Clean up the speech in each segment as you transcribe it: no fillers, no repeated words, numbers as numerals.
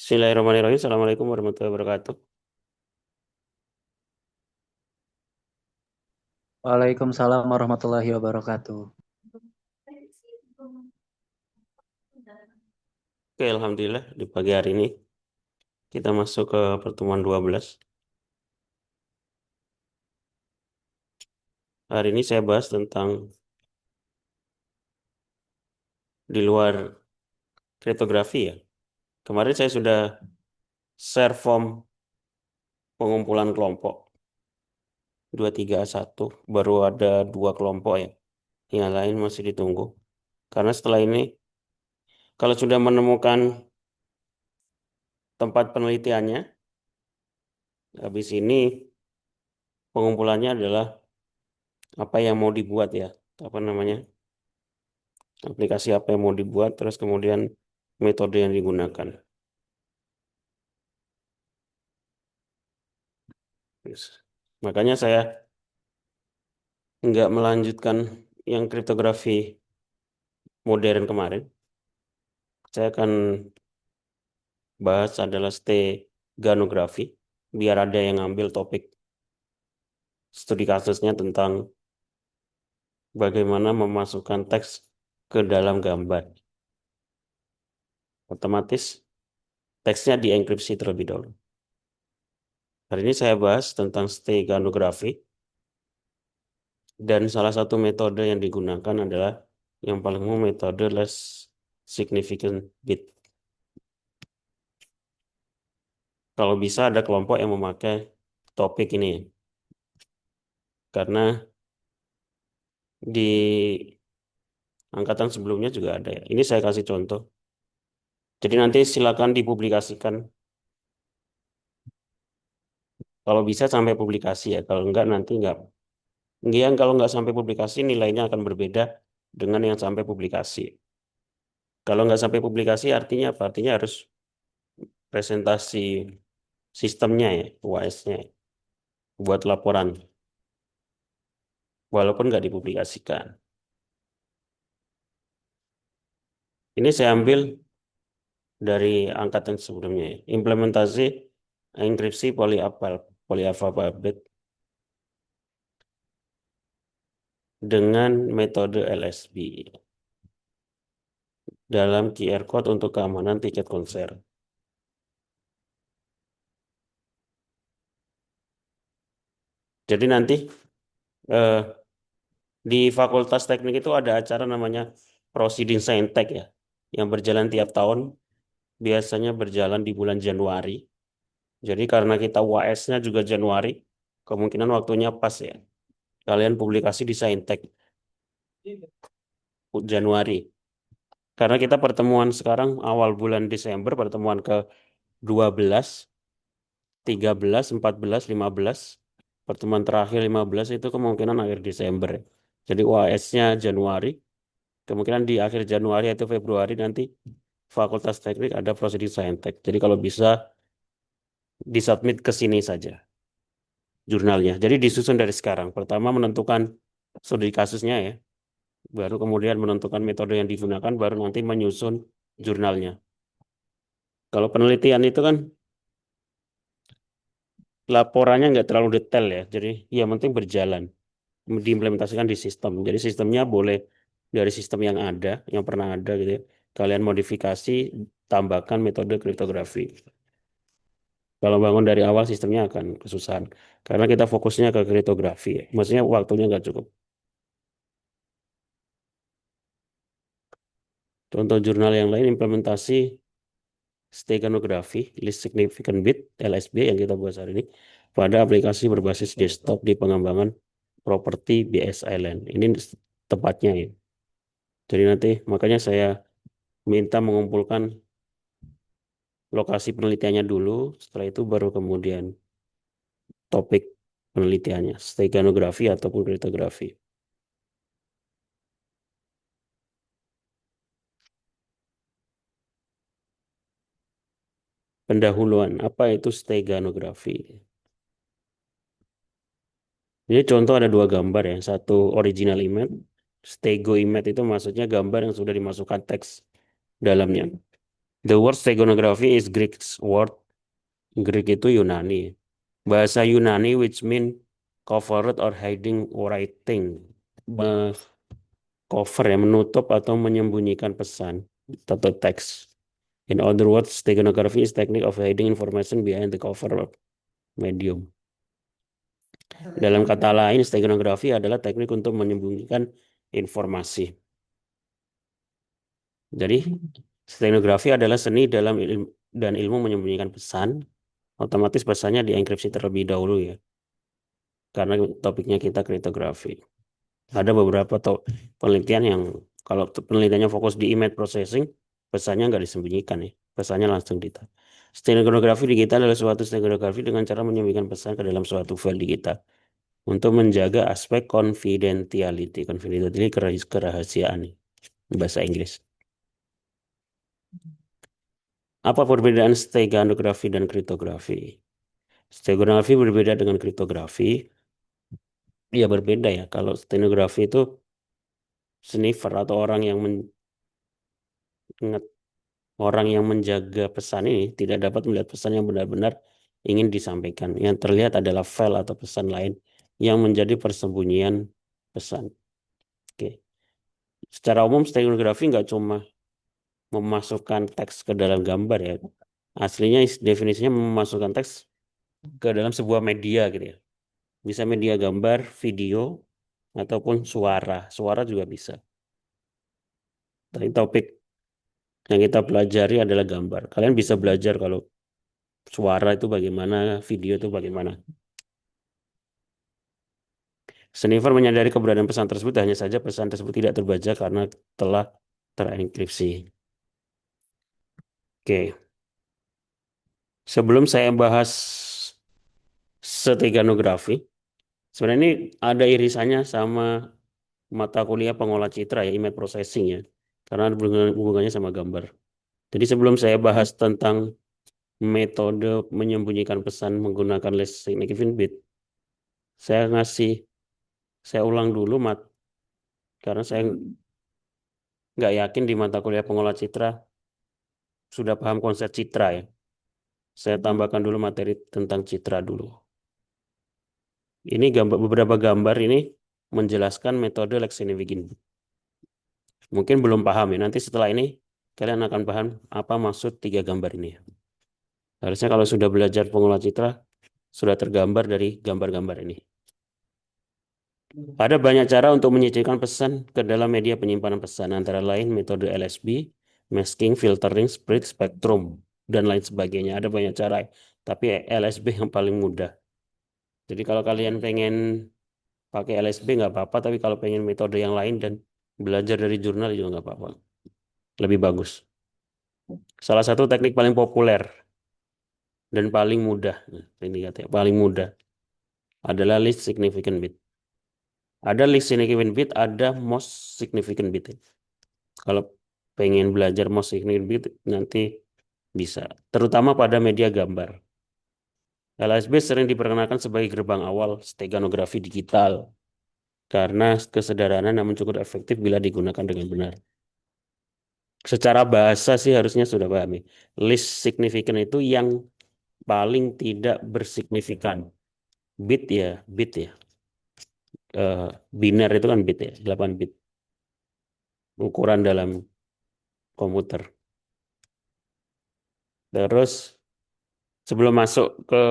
Bismillahirrahmanirrahim. Assalamualaikum warahmatullahi wabarakatuh. Waalaikumsalam warahmatullahi wabarakatuh. Oke, Alhamdulillah di pagi hari ini kita masuk ke pertemuan 12. Hari ini saya bahas tentang di luar kriptografi ya. Kemarin saya sudah share form pengumpulan kelompok 23A1. Baru ada 2 kelompok ya. Yang lain masih ditunggu. Karena setelah ini kalau sudah menemukan tempat penelitiannya, habis ini pengumpulannya adalah apa yang mau dibuat ya. Apa namanya? Aplikasi apa yang mau dibuat, terus kemudian metode yang digunakan. Yes. Makanya saya nggak melanjutkan yang kriptografi modern kemarin. Saya akan bahas adalah steganografi, biar ada yang ngambil topik studi kasusnya tentang bagaimana memasukkan teks ke dalam gambar. Otomatis teksnya dienkripsi terlebih dahulu. Hari ini saya bahas tentang steganografi, dan salah satu metode yang digunakan adalah yang paling umum metode less significant bit. Kalau bisa ada kelompok yang memakai topik ini, karena di angkatan sebelumnya juga ada ya. Ini saya kasih contoh. Jadi nanti silakan dipublikasikan. Kalau bisa sampai publikasi ya. Kalau enggak nanti enggak. Yang kalau enggak sampai publikasi nilainya akan berbeda dengan yang sampai publikasi. Kalau enggak sampai publikasi artinya apa? Artinya harus presentasi sistemnya ya, UAS-nya, buat laporan. Walaupun enggak dipublikasikan. Ini saya ambil dari angkatan sebelumnya ya. Implementasi enkripsi polyalphabet dengan metode LSB dalam QR code untuk keamanan tiket konser. Jadi nanti eh, di Fakultas Teknik itu ada acara namanya Prosidin Saintek ya, yang berjalan tiap tahun, biasanya berjalan di bulan Januari. Jadi karena kita UAS-nya juga Januari, kemungkinan waktunya pas ya. Kalian publikasi di Saintek Januari. Karena kita pertemuan sekarang awal bulan Desember, pertemuan ke 12, 13, 14, 15. Pertemuan terakhir 15 itu kemungkinan akhir Desember. Jadi UAS-nya Januari, kemungkinan di akhir Januari atau Februari nanti Fakultas Teknik ada prosedur saintek. Jadi kalau bisa disubmit ke sini saja jurnalnya. Jadi disusun dari sekarang. Pertama menentukan studi kasusnya ya, baru kemudian menentukan metode yang digunakan, baru nanti menyusun jurnalnya. Kalau penelitian itu kan laporannya nggak terlalu detail ya, jadi yang penting berjalan, diimplementasikan di sistem. Jadi sistemnya boleh dari sistem yang ada, yang pernah ada gitu ya. Kalian modifikasi, tambahkan metode kriptografi. Kalau bangun dari awal sistemnya akan kesusahan. Karena kita fokusnya ke kriptografi ya. Maksudnya waktunya nggak cukup. Contoh jurnal yang lain implementasi steganografi, Least Significant Bit, LSB yang kita bahas hari ini, pada aplikasi berbasis desktop di pengembangan properti BS Island. Ini tepatnya ya. Jadi nanti makanya saya minta mengumpulkan lokasi penelitiannya dulu, setelah itu baru kemudian topik penelitiannya, steganografi ataupun kriptografi. Pendahuluan, apa itu steganografi? Ini contoh ada 2 gambar ya, satu original image, stego image itu maksudnya gambar yang sudah dimasukkan teks dalamnya. The word steganography is Greek word. Greek itu Yunani. Bahasa Yunani which mean covered or hiding writing. Cover ya, menutup atau menyembunyikan pesan atau teks. In other words, steganography is technique of hiding information behind the cover of medium. Dalam kata lain, stenografi adalah teknik untuk menyembunyikan informasi. Jadi, stenografi adalah seni dalam ilmu dan ilmu menyembunyikan pesan. Otomatis pesannya dienkripsi terlebih dahulu ya. Karena topiknya kita kriptografi. Ada beberapa penelitian yang kalau penelitiannya fokus di image processing, pesannya nggak disembunyikan ya. Pesannya langsung ditaruh. Stenografi digital adalah suatu stenografi dengan cara menyembunyikan pesan ke dalam suatu file digital untuk menjaga aspek confidentiality. Confidentiality kerahasiaan bahasa Inggris. Apa perbedaan stenografi dan kriptografi? Stenografi berbeda dengan kriptografi. Ya berbeda ya. Kalau stenografi itu sniffer atau orang yang menjaga pesan ini tidak dapat melihat pesan yang benar-benar ingin disampaikan. Yang terlihat adalah file atau pesan lain yang menjadi persembunyian pesan. Oke. Secara umum stenografi nggak cuma memasukkan teks ke dalam gambar ya. Aslinya definisinya memasukkan teks ke dalam sebuah media gitu ya. Bisa media gambar, video, ataupun suara. Suara juga bisa. Tapi topik yang kita pelajari adalah gambar. Kalian bisa belajar kalau suara itu bagaimana, video itu bagaimana. Sniffer menyadari keberadaan pesan tersebut, hanya saja pesan tersebut tidak terbaca karena telah terenkripsi. Oke. Sebelum saya bahas steganography, sebenarnya ini ada irisannya sama mata kuliah pengolah citra ya, image processing ya. Karena ada hubungannya sama gambar. Jadi sebelum saya bahas tentang metode menyembunyikan pesan menggunakan less significant bit, saya saya ulang dulu karena saya nggak yakin di mata kuliah pengolah citra sudah paham konsep citra ya. Saya tambahkan dulu materi tentang citra dulu. Ini beberapa gambar ini menjelaskan metode less significant bit. Mungkin belum paham ya. Nanti setelah ini kalian akan paham apa maksud 3 gambar ini. Harusnya kalau sudah belajar pengolah citra sudah tergambar dari gambar-gambar ini. Ada banyak cara untuk menyisipkan pesan ke dalam media penyimpanan pesan, antara lain metode LSB, masking, filtering, split, spectrum, dan lain sebagainya. Ada banyak cara, tapi LSB yang paling mudah. Jadi kalau kalian pengen pakai LSB nggak apa-apa, tapi kalau pengen metode yang lain dan belajar dari jurnal juga nggak apa-apa. Lebih bagus. Salah satu teknik paling populer dan paling mudah, ini katanya paling mudah, adalah least significant bit. Ada least significant bit, ada most significant bit. Kalau pengen belajar most significant bit nanti bisa, terutama pada media gambar. LSB sering diperkenalkan sebagai gerbang awal steganografi digital karena kesederhanaan namun cukup efektif bila digunakan dengan benar. Secara bahasa sih harusnya sudah paham ya. Least significant itu yang paling tidak bersignifikan. Bit ya. Biner itu kan bit ya, 8 bit. Ukuran dalam komputer. Terus sebelum masuk ke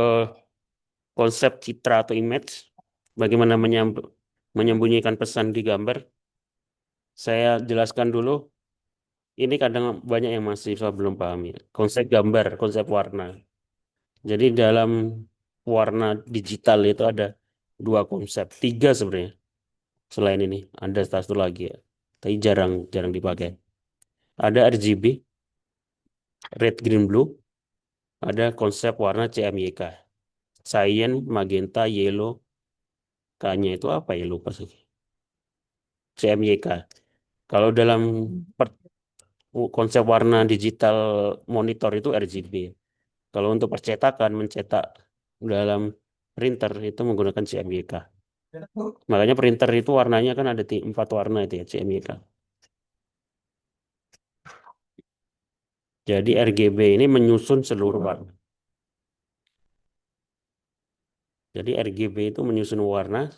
konsep citra atau image, bagaimana menyembunyikan pesan di gambar, saya jelaskan dulu. Ini kadang banyak yang masih belum paham ya. Konsep gambar, konsep warna. Jadi dalam warna digital itu ada 2 konsep, 3 sebenarnya. Selain ini ada satu lagi ya, tapi jarang jarang dipakai. Ada RGB, red, green, blue. Ada konsep warna CMYK, cyan, magenta, yellow. K-nya itu apa ya lupa sih. CMYK. Kalau dalam konsep warna digital monitor itu RGB. Kalau untuk percetakan mencetak dalam printer itu menggunakan CMYK. Makanya printer itu warnanya kan ada 4 warna itu ya, CMYK. Jadi RGB ini menyusun seluruh warna. Jadi RGB itu menyusun warna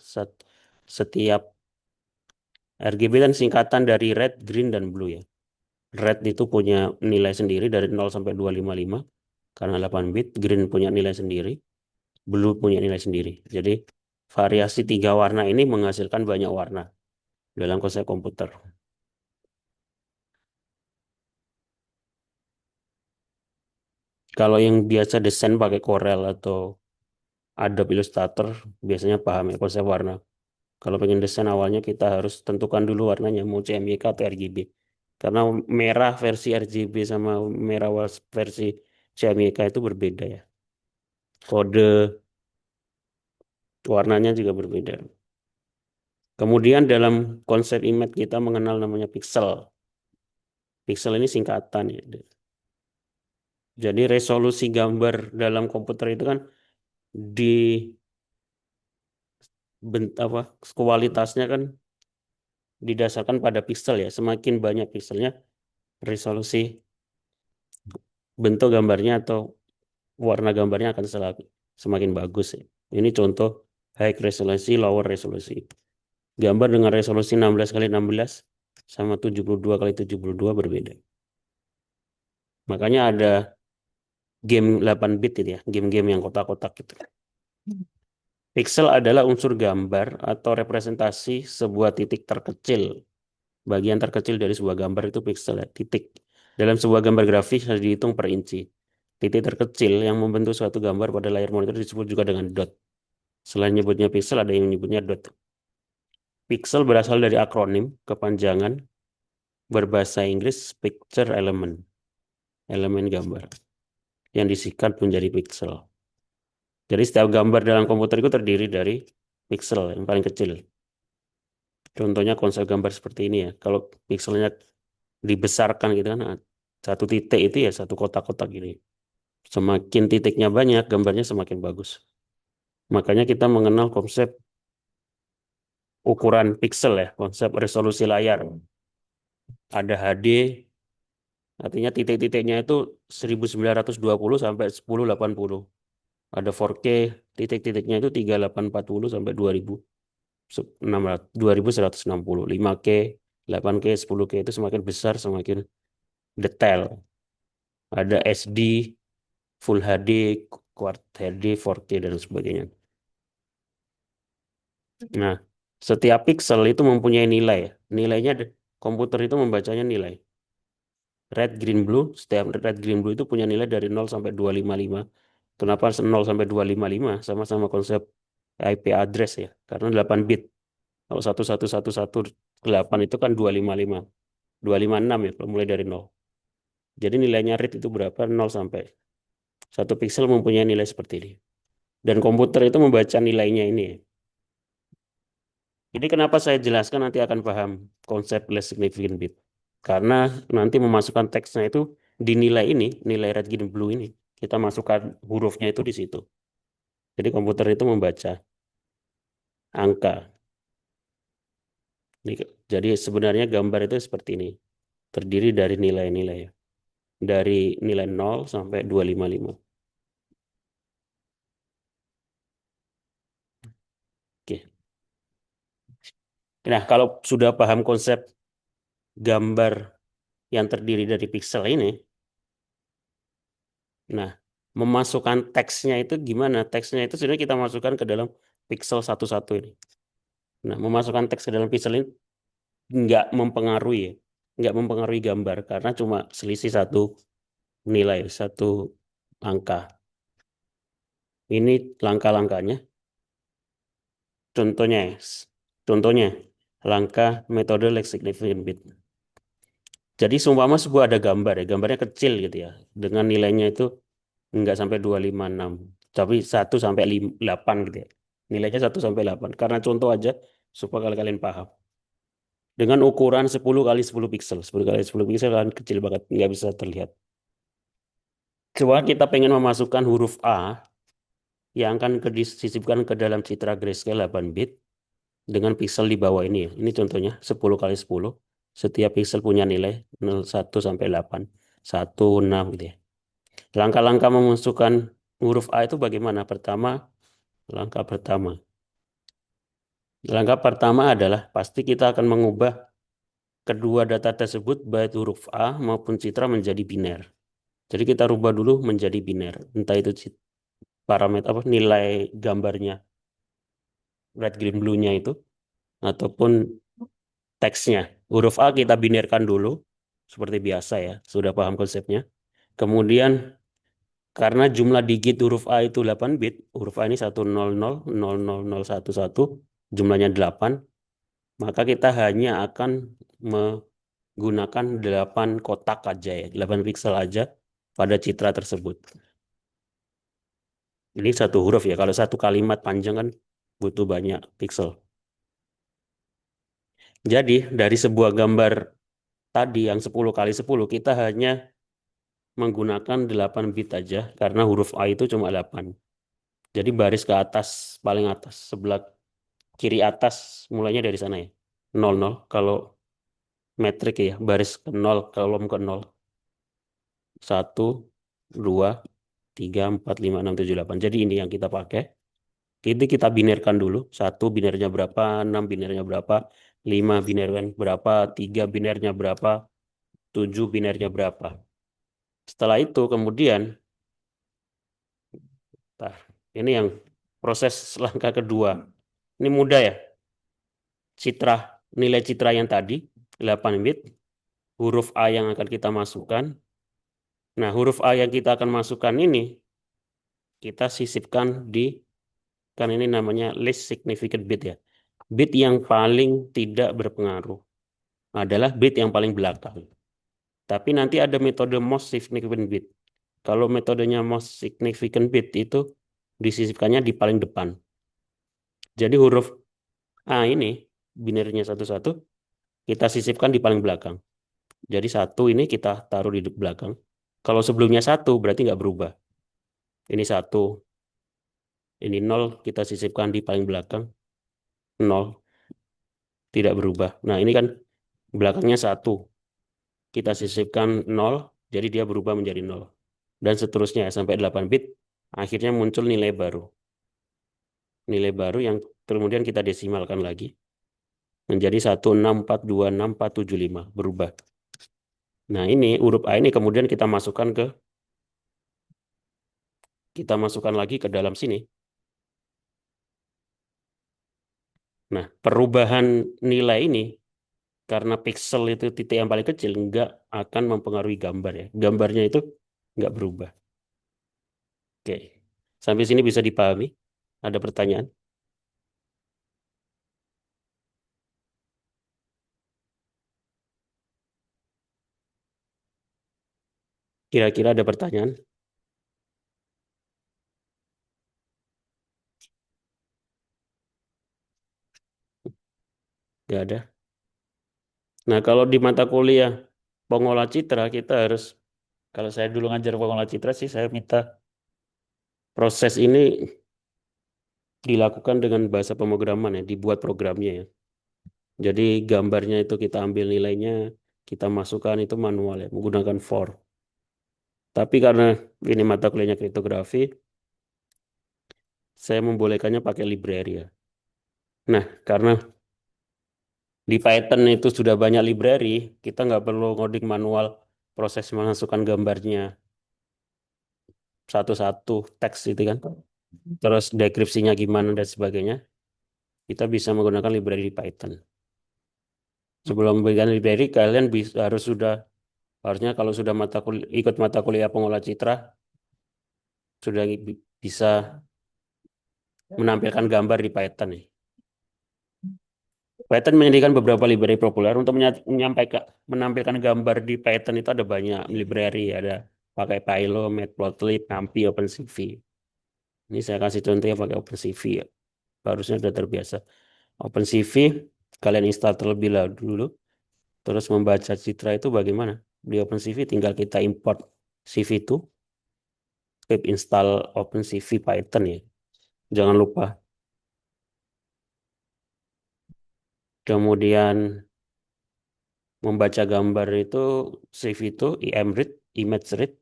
setiap RGB kan singkatan dari red, green, dan blue ya. Red itu punya nilai sendiri dari 0 sampai 255 karena 8 bit. Green punya nilai sendiri, blue punya nilai sendiri. Jadi variasi tiga warna ini menghasilkan banyak warna dalam konsep komputer. Kalau yang biasa desain pakai Corel atau Adobe Illustrator biasanya paham ya konsep warna. Kalau pengen desain awalnya kita harus tentukan dulu warnanya mau CMYK atau RGB. Karena merah versi RGB sama merah versi CMYK itu berbeda ya. Kode warnanya juga berbeda. Kemudian dalam konsep image kita mengenal namanya pixel. Pixel ini singkatan ya. Jadi resolusi gambar dalam komputer itu kan di apa kualitasnya kan didasarkan pada pixel ya. Semakin banyak pixelnya, resolusi bentuk gambarnya atau warna gambarnya akan semakin bagus ya. Ini contoh high resolusi, lower resolusi. Gambar dengan resolusi 16 kali 16 sama 72 kali 72 berbeda. Makanya ada game 8 bit itu ya, game-game yang kotak-kotak gitu. Pixel adalah unsur gambar atau representasi sebuah titik terkecil. Bagian terkecil dari sebuah gambar itu pixel ya, titik. Dalam sebuah gambar grafis harus dihitung per inci. Titik terkecil yang membentuk suatu gambar pada layar monitor disebut juga dengan dot. Selain nyebutnya pixel, ada yang menyebutnya dot. Pixel berasal dari akronim kepanjangan berbahasa Inggris picture element, elemen gambar yang disingkat menjadi pixel. Jadi setiap gambar dalam komputer itu terdiri dari pixel yang paling kecil. Contohnya konsep gambar seperti ini ya. Kalau pixelnya dibesarkan gitu kan, satu titik itu ya satu kotak-kotak gini. Semakin titiknya banyak, gambarnya semakin bagus. Makanya kita mengenal konsep ukuran pixel ya, konsep resolusi layar. Ada HD, artinya titik-titiknya itu 1920 sampai 1080. Ada 4K, titik-titiknya itu 3840 sampai 2160. 5K, 8K, 10K itu semakin besar semakin detail. Ada SD, Full HD, Quad HD, 4K dan sebagainya. Nah, setiap pixel itu mempunyai nilai ya. Nilainya komputer itu membacanya nilai. Red, green, blue, setiap red, green, blue itu punya nilai dari 0 sampai 255. Kenapa 0 sampai 255? Sama-sama konsep IP address ya. Karena 8 bit. Kalau 11118 itu kan 255. 256 ya, kalau mulai dari 0. Jadi nilainya read itu berapa? 0 sampai. Satu pixel mempunyai nilai seperti ini. Dan komputer itu membaca nilainya ini ya. Jadi kenapa saya jelaskan nanti akan paham konsep less significant bit. Karena nanti memasukkan teksnya itu di nilai ini, nilai red, green, blue ini. Kita masukkan hurufnya itu di situ. Jadi komputer itu membaca angka. Jadi sebenarnya gambar itu seperti ini. Terdiri dari nilai-nilai ya. Dari nilai 0 sampai 255. Oke. Nah, kalau sudah paham konsep gambar yang terdiri dari pixel ini, nah, memasukkan teksnya itu gimana? Teksnya itu sebenarnya kita masukkan ke dalam pixel satu-satu ini. Nah, memasukkan teks ke dalam pixel ini nggak mempengaruhi ya. Nggak mempengaruhi gambar karena cuma selisih satu nilai, satu angka. Ini langkah-langkahnya. Contohnya, contohnya langkah metode Lex Significant Bit. Jadi seumpama sebuah ada gambar ya, gambarnya kecil gitu ya, dengan nilainya itu nggak sampai 256, tapi 1 sampai 8 gitu ya. Nilainya 1 sampai 8. Karena contoh aja supaya kalian paham. Dengan ukuran 10 kali 10 pixel. 10 kali 10 pixel kan kecil banget, nggak bisa terlihat. Coba kita pengen memasukkan huruf A yang akan disisipkan ke dalam citra grayscale 8 bit dengan pixel di bawah ini ya. Ini contohnya 10 kali 10. Setiap pixel punya nilai 01 sampai 8. 1, 6 gitu ya. Langkah-langkah memasukkan huruf A itu bagaimana? Langkah pertama. Langkah pertama adalah pasti kita akan mengubah kedua data tersebut baik huruf A maupun citra menjadi biner. Jadi kita rubah dulu menjadi biner. Entah itu parameter apa nilai gambarnya red green blue-nya itu ataupun teksnya. Huruf A kita binirkan dulu seperti biasa ya, sudah paham konsepnya. Kemudian karena jumlah digit huruf A itu 8 bit, huruf A ini 1000011, jumlahnya 8, maka kita hanya akan menggunakan 8 kotak aja ya, 8 pixel aja pada citra tersebut. Ini satu huruf ya, kalau satu kalimat panjang kan butuh banyak pixel. Jadi dari sebuah gambar tadi yang 10 kali 10 kita hanya menggunakan 8 bit aja karena huruf A itu cuma 8. Jadi baris ke atas, paling atas, sebelah kiri atas mulainya dari sana ya. 00 kalau metrik ya, baris ke 0, kolom ke 0. 1, 2, 3, 4, 5, 6, 7, 8. Jadi ini yang kita pakai. Ini kita binirkan dulu. 1 binernya berapa, 6 binernya berapa, 5 binernya berapa, 3 binernya berapa, 7 binernya berapa. Setelah itu kemudian, nah, ini yang proses langkah kedua. Ini mudah ya. Nilai citra yang tadi, 8 bit, huruf A yang akan kita masukkan. Nah, huruf A yang kita akan masukkan ini, kita sisipkan kan ini namanya least significant bit ya. Bit yang paling tidak berpengaruh adalah bit yang paling belakang. Tapi nanti ada metode most significant bit. Kalau metodenya most significant bit itu disisipkannya di paling depan. Jadi huruf A ini, binernya 1 1, kita sisipkan di paling belakang. Jadi 1 ini kita taruh di belakang. Kalau sebelumnya 1 berarti nggak berubah. Ini 1, ini 0 kita sisipkan di paling belakang. 0 tidak berubah. Nah ini kan belakangnya 1. Kita sisipkan 0, jadi dia berubah menjadi 0. Dan seterusnya sampai 8 bit, akhirnya muncul nilai baru. Nilai baru yang kemudian kita desimalkan lagi. Menjadi 1642645 berubah. Nah ini huruf A ini kemudian kita masukkan lagi ke dalam sini. Nah, perubahan nilai ini karena pixel itu titik yang paling kecil nggak akan mempengaruhi gambar ya. Gambarnya itu nggak berubah. Oke, sampai sini bisa dipahami? Ada pertanyaan? Kira-kira ada pertanyaan? Nggak ada. Nah, kalau di mata kuliah pengolah citra kita harus, kalau saya dulu ngajar pengolah citra sih saya minta proses ini dilakukan dengan bahasa pemrograman ya, dibuat programnya ya. Jadi gambarnya itu kita ambil nilainya, kita masukkan itu manual ya, menggunakan for. Tapi karena ini mata kuliahnya kriptografi, saya membolehkannya pakai library ya. Nah, karena di Python itu sudah banyak library, kita nggak perlu ngoding manual proses memasukkan gambarnya satu-satu teks itu kan. Terus deskripsinya gimana dan sebagainya. Kita bisa menggunakan library di Python. Sebelum memberikan library, kalian harusnya kalau sudah ikut mata kuliah pengolah citra, sudah bisa menampilkan gambar di Python nih. Python menyediakan beberapa library populer untuk menampilkan gambar di Python itu ada banyak library, ada pakai Pylo, Matplotlib, NumPy, OpenCV. Ini saya kasih contohnya pakai OpenCV ya. Harusnya sudah terbiasa. OpenCV kalian install terlebih dulu, terus membaca citra itu bagaimana? Di OpenCV tinggal kita import CV2, pip install OpenCV Python ya. Jangan lupa. Kemudian membaca gambar itu CV2, imread, image read,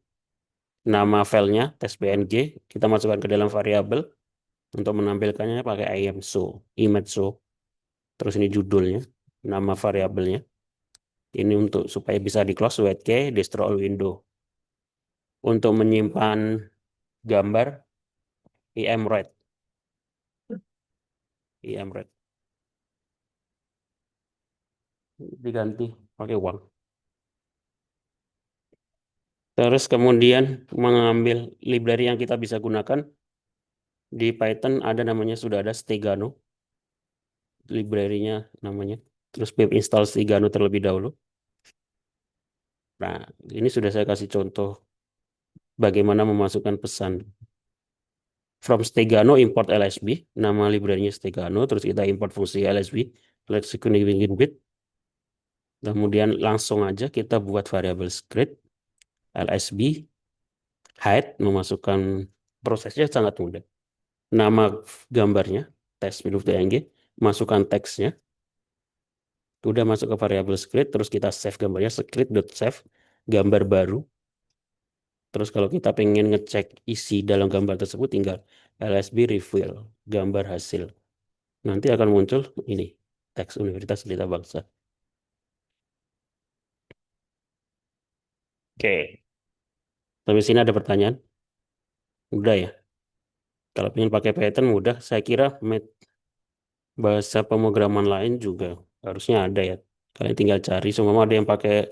nama filenya test PNG, kita masukkan ke dalam variabel untuk menampilkannya pakai IAM show, image show. Terus ini judulnya, nama variabelnya. Ini untuk supaya bisa di close WK, destroy all window. Untuk menyimpan gambar IMRED, IMRED diganti pakai uang. Terus kemudian mengambil library yang kita bisa gunakan di Python ada namanya sudah ada Stegano, library-nya namanya. Terus pip install Stegano terlebih dahulu. Nah, ini sudah saya kasih contoh bagaimana memasukkan pesan. From Stegano import LSB, nama library-nya Stegano, terus kita import fungsi LSB, let's begin with. Kemudian langsung aja kita buat variabel script LSB hide, memasukkan prosesnya sangat mudah. Nama gambarnya test.png, masukkan teksnya, udah masuk ke variabel script, terus kita save gambarnya script.save gambar baru. Terus kalau kita pengen ngecek isi dalam gambar tersebut tinggal LSB reveal gambar hasil. Nanti akan muncul ini teks Universitas Pelita Bangsa. Oke. Sampai sini ada pertanyaan? Udah ya. Kalau pengen pakai Python mudah, saya kira bahasa pemrograman lain juga harusnya ada ya. Kalian tinggal cari, semua ada yang pakai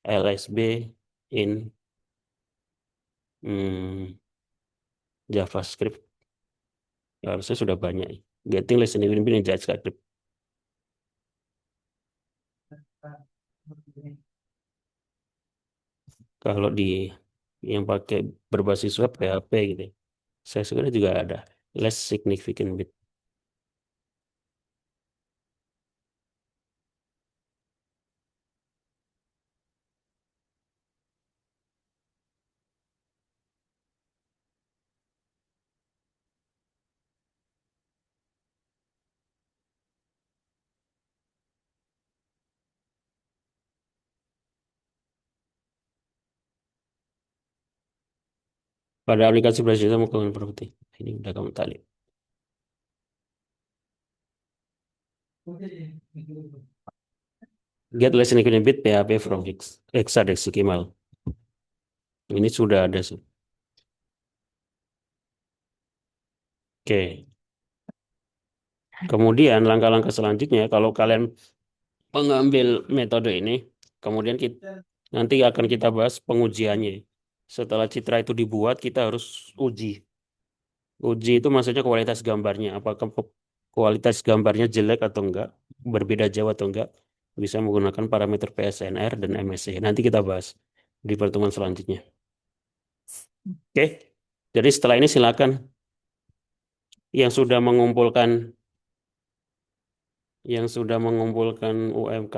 LSB in hmm, JavaScript. Harusnya sudah banyak. Getting listening in JavaScript. Kalau di yang pakai berbasis web PHP gitu, saya sebenarnya juga ada less significant bit. Pada aplikasi berbasis web menggunakan properti. Ini udah kamu tadi. Get less significant bit PHP from hexadecimal. Ini sudah ada sih. Oke. Kemudian langkah-langkah selanjutnya kalau kalian mengambil metode ini, kemudian nanti akan kita bahas pengujiannya. Setelah citra itu dibuat, kita harus uji. Uji itu maksudnya kualitas gambarnya. Apakah kualitas gambarnya jelek atau enggak, berbeda jauh atau enggak. Bisa menggunakan parameter PSNR dan MSE. Nanti kita bahas di pertemuan selanjutnya. Oke, jadi setelah ini silakan yang sudah mengumpulkan UMK,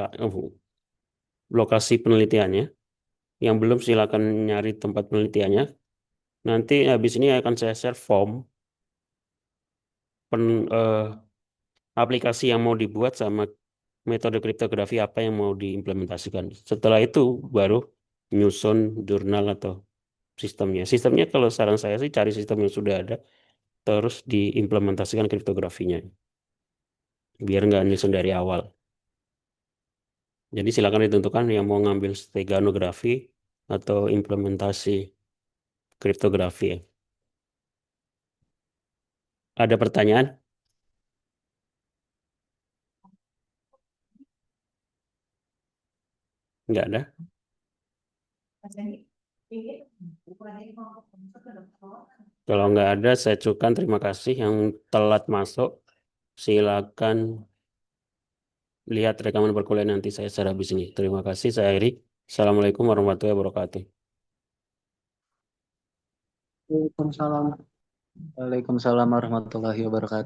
lokasi penelitiannya. Yang belum silakan nyari tempat penelitiannya. Nanti habis ini akan saya share form eh, aplikasi yang mau dibuat sama metode kriptografi apa yang mau diimplementasikan. Setelah itu baru nyusun jurnal atau sistemnya. Sistemnya kalau saran saya sih cari sistem yang sudah ada, terus diimplementasikan kriptografinya. Biar nggak nyusun dari awal. Jadi silakan ditentukan yang mau ngambil steganografi atau implementasi kriptografi. Ada pertanyaan? Nggak ada. Kalau nggak ada, saya ucapkan terima kasih yang telat masuk. Silakan lihat rekaman perkuliahan nanti saya secara habis ini. Terima kasih, saya akhiri. Assalamualaikum warahmatullahi wabarakatuh. Waalaikumsalam. Waalaikumsalam warahmatullahi wabarakatuh.